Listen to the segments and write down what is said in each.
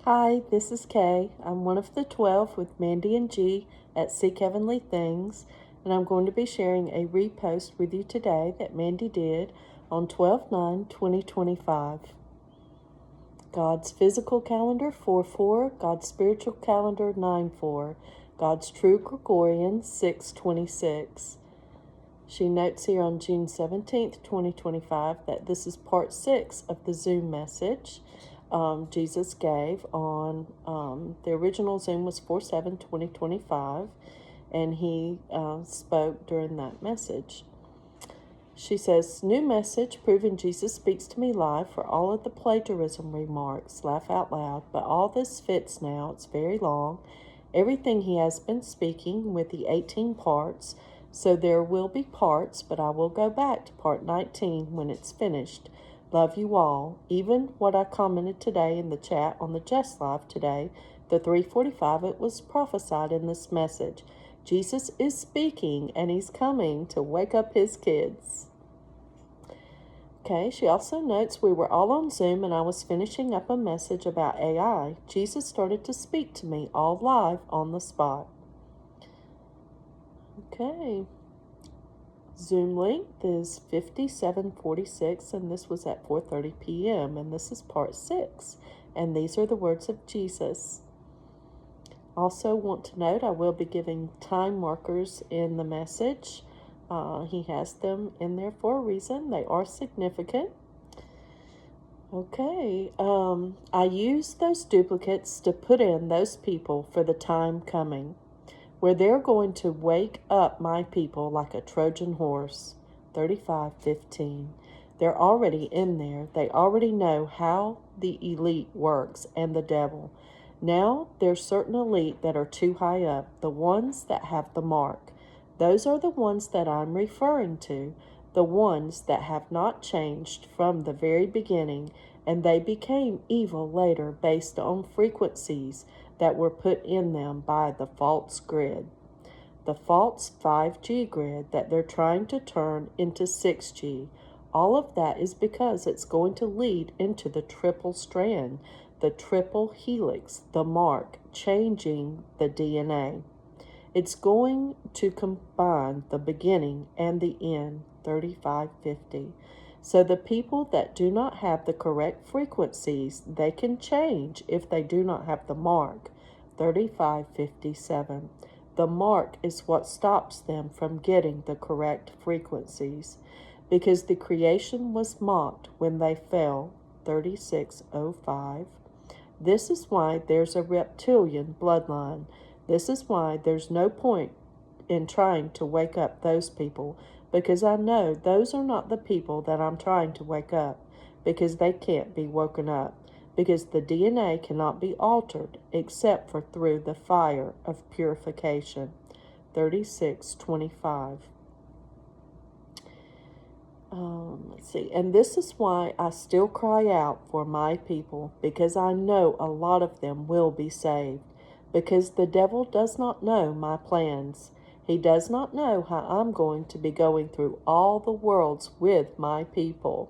Hi, this is Kay. I'm one of the 12 with Mandi and G at Seek Heavenly Things, and I'm going to be sharing a repost with you today that Mandi did on 12/9/2025. God's physical calendar 4/4, God's spiritual calendar 9/4, God's true Gregorian 6/26. She notes here on June 17th, 2025 that this is part 6 of the Zoom message Jesus gave on, the original Zoom was 4/7/2025, and he spoke during that message. She says, new message proving Jesus speaks to me live for all of the plagiarism remarks. Laugh out loud, but all this fits now. It's very long. Everything he has been speaking with the 18 parts, so there will be parts, but I will go back to part 19 when it's finished. Love you all. Even what I commented today in the chat on the Jess live today, the 3:45, it was prophesied in this message. Jesus is speaking and he's coming to wake up his kids. Okay, she also notes we were all on Zoom and I was finishing up a message about AI. Jesus started to speak to me all live on the spot. Okay. Zoom length is 57:46, and this was at 4:30 p.m., and this is part 6, and these are the words of Jesus. Also want to note I will be giving time markers in the message. He has them in there for a reason. They are significant. Okay, I use those duplicates to put in those people for the time coming, where they're going to wake up my people like a Trojan horse. 35:15. They're already in there. They already know how the elite works and the devil. Now there's certain elite that are too high up, the ones that have the mark. Those are the ones that I'm referring to, the ones that have not changed from the very beginning, and they became evil later based on frequencies that were put in them by the false grid. The false 5G grid that they're trying to turn into 6G. All of that is because it's going to lead into the triple strand, the triple helix, the mark, changing the DNA. It's going to combine the beginning and the end, 35:50. So the people that do not have the correct frequencies, they can change if they do not have the mark, 35:57. The mark is what stops them from getting the correct frequencies, because the creation was mocked when they fell, 36:05. This is why there's a reptilian bloodline. This is why there's no point in trying to wake up those people, because I know those are not the people that I'm trying to wake up, because they can't be woken up, because the DNA cannot be altered except for through the fire of purification. 36:25. Let's see. And this is why I still cry out for my people, because I know a lot of them will be saved, because the devil does not know my plans. He does not know how I'm going to be going through all the worlds with my people.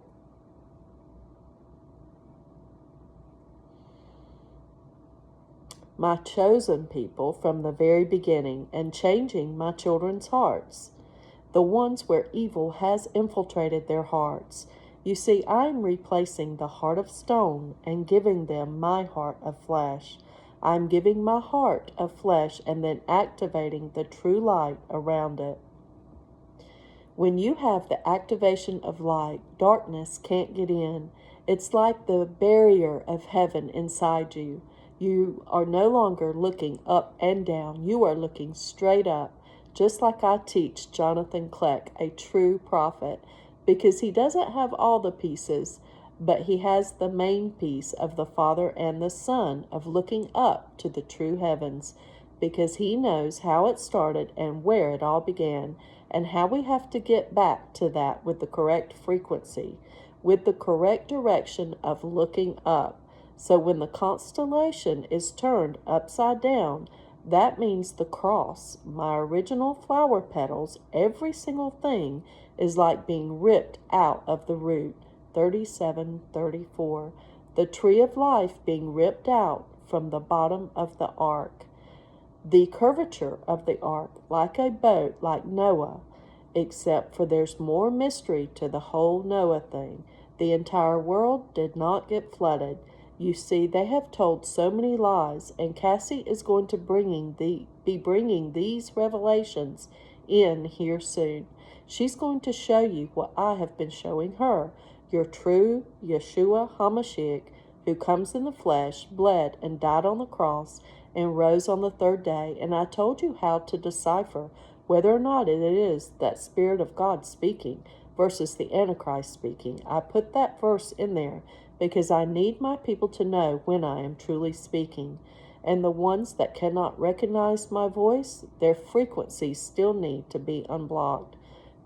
My chosen people from the very beginning, and changing my children's hearts, the ones where evil has infiltrated their hearts. You see, I'm replacing the heart of stone and giving them my heart of flesh. I'm giving my heart of flesh and then activating the true light around it. When you have the activation of light, darkness can't get in. It's like the barrier of heaven inside you. You are no longer looking up and down. You are looking straight up, just like I teach Jonathan Kleck, a true prophet, because he doesn't have all the pieces, but he has the main piece of the Father and the Son of looking up to the true heavens, because he knows how it started and where it all began, and how we have to get back to that with the correct frequency, with the correct direction of looking up. So when the constellation is turned upside down, that means the cross, my original flower petals, every single thing is like being ripped out of the root, 37:34. The tree of life being ripped out from the bottom of the ark. The curvature of the ark, like a boat, like Noah, except for there's more mystery to the whole Noah thing. The entire world did not get flooded. You see, they have told so many lies, and Kassi is going to be bringing these revelations in here soon. She's going to show you what I have been showing her, your true Yeshua Hamashiach, who comes in the flesh, bled and died on the cross, and rose on the third day. And I told you how to decipher whether or not it is that Spirit of God speaking versus the Antichrist speaking. I put that verse in there because I need my people to know when I am truly speaking. And the ones that cannot recognize my voice, their frequencies still need to be unblocked.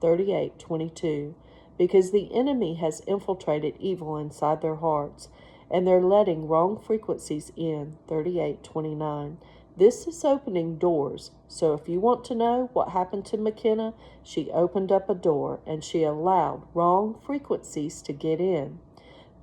38:22. Because the enemy has infiltrated evil inside their hearts, and they're letting wrong frequencies in. 38:29. This is opening doors. So if you want to know what happened to McKenna, she opened up a door and she allowed wrong frequencies to get in.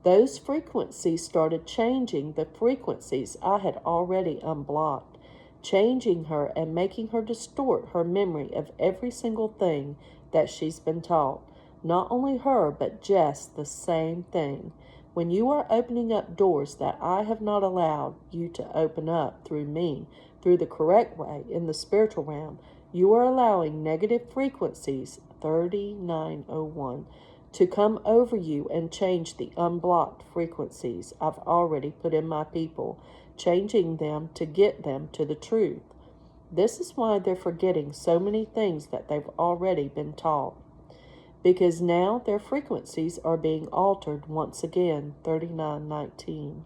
Those frequencies started changing the frequencies I had already unblocked, changing her and making her distort her memory of every single thing that she's been taught. Not only her, but Jess, the same thing. When you are opening up doors that I have not allowed you to open up through me, through the correct way in the spiritual realm, you are allowing negative frequencies, 3901, to come over you and change the unblocked frequencies I've already put in my people, changing them to get them to the truth. This is why they're forgetting so many things that they've already been taught. Because now their frequencies are being altered once again, 3919.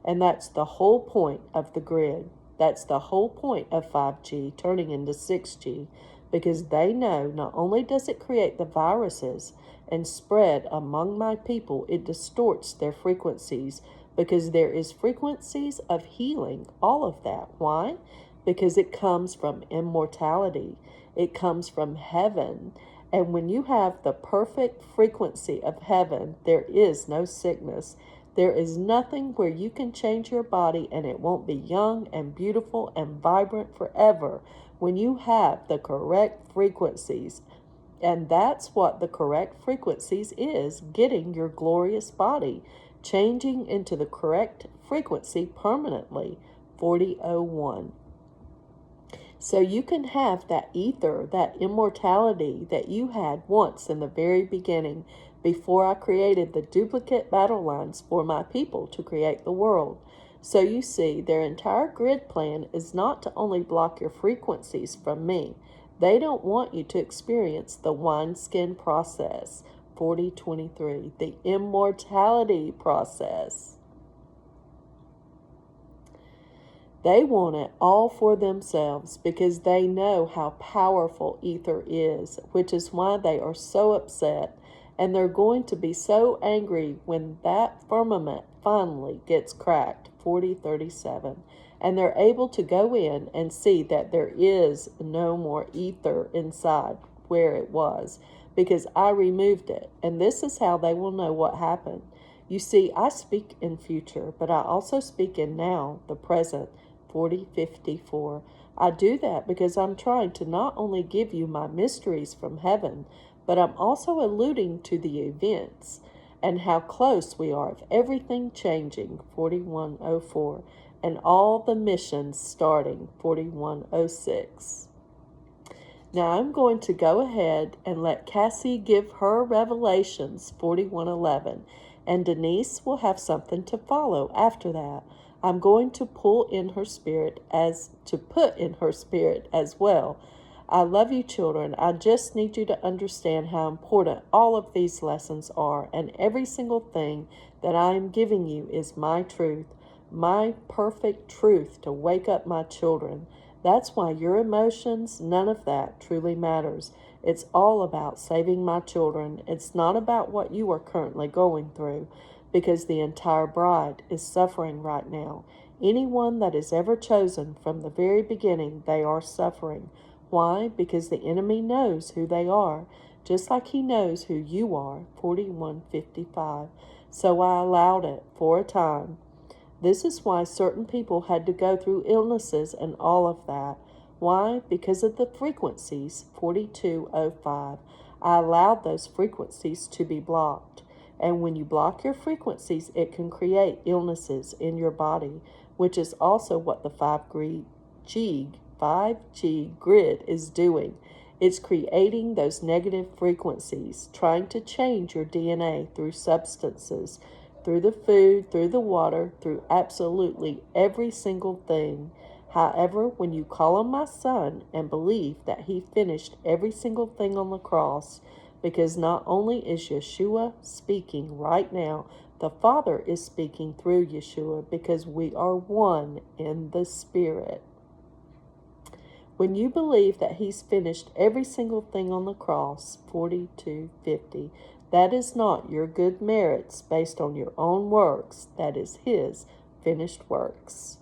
And that's the whole point of the grid. That's the whole point of 5G turning into 6G, because they know not only does it create the viruses and spread among my people, it distorts their frequencies, because there is frequencies of healing, all of that. Why? Because it comes from immortality. It comes from heaven. And when you have the perfect frequency of heaven, there is no sickness. There is nothing where you can change your body and it won't be young and beautiful and vibrant forever when you have the correct frequencies. And that's what the correct frequencies is, getting your glorious body, changing into the correct frequency permanently, 4001. So you can have that ether, that immortality that you had once in the very beginning, before I created the duplicate battle lines for my people to create the world. So you see, their entire grid plan is not to only block your frequencies from me. They don't want you to experience the wineskin process, 4023, the immortality process. They want it all for themselves because they know how powerful ether is, which is why they are so upset, and they're going to be so angry when that firmament finally gets cracked, 4037, and they're able to go in and see that there is no more ether inside where it was, because I removed it, and this is how they will know what happened. You see, I speak in future, but I also speak in now, the present, 4054. I do that because I'm trying to not only give you my mysteries from heaven, but I'm also alluding to the events and how close we are of everything changing, 4104, and all the missions starting, 4106. Now I'm going to go ahead and let Kassi give her revelations, 4111, and Denise will have something to follow after that. I'm going to put in her spirit as well. I love you, children. I just need you to understand how important all of these lessons are, and every single thing that I am giving you is my truth, my perfect truth to wake up my children. That's why your emotions, none of that truly matters. It's all about saving my children. It's not about what you are currently going through, because the entire bride is suffering right now. Anyone that is ever chosen from the very beginning, they are suffering. Why? Because the enemy knows who they are, just like he knows who you are, 4155. So I allowed it for a time. This is why certain people had to go through illnesses and all of that. Why? Because of the frequencies, 4205. I allowed those frequencies to be blocked. And when you block your frequencies, it can create illnesses in your body, which is also what the 5G grid is doing. It's creating those negative frequencies, trying to change your DNA through substances, through the food, through the water, through absolutely every single thing. However, when you call on my Son and believe that he finished every single thing on the cross, because not only is Yeshua speaking right now, the Father is speaking through Yeshua, because we are one in the Spirit. When you believe that he's finished every single thing on the cross, 4250, that is not your good merits based on your own works. That is his finished works.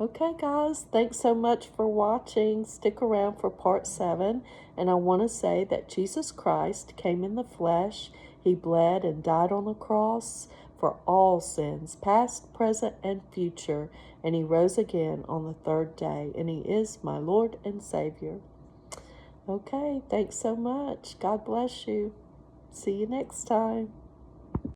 Okay, guys, thanks so much for watching. Stick around for part 7. And I want to say that Jesus Christ came in the flesh. He bled and died on the cross for all sins, past, present, and future. And he rose again on the 3rd day. And he is my Lord and Savior. Okay, thanks so much. God bless you. See you next time.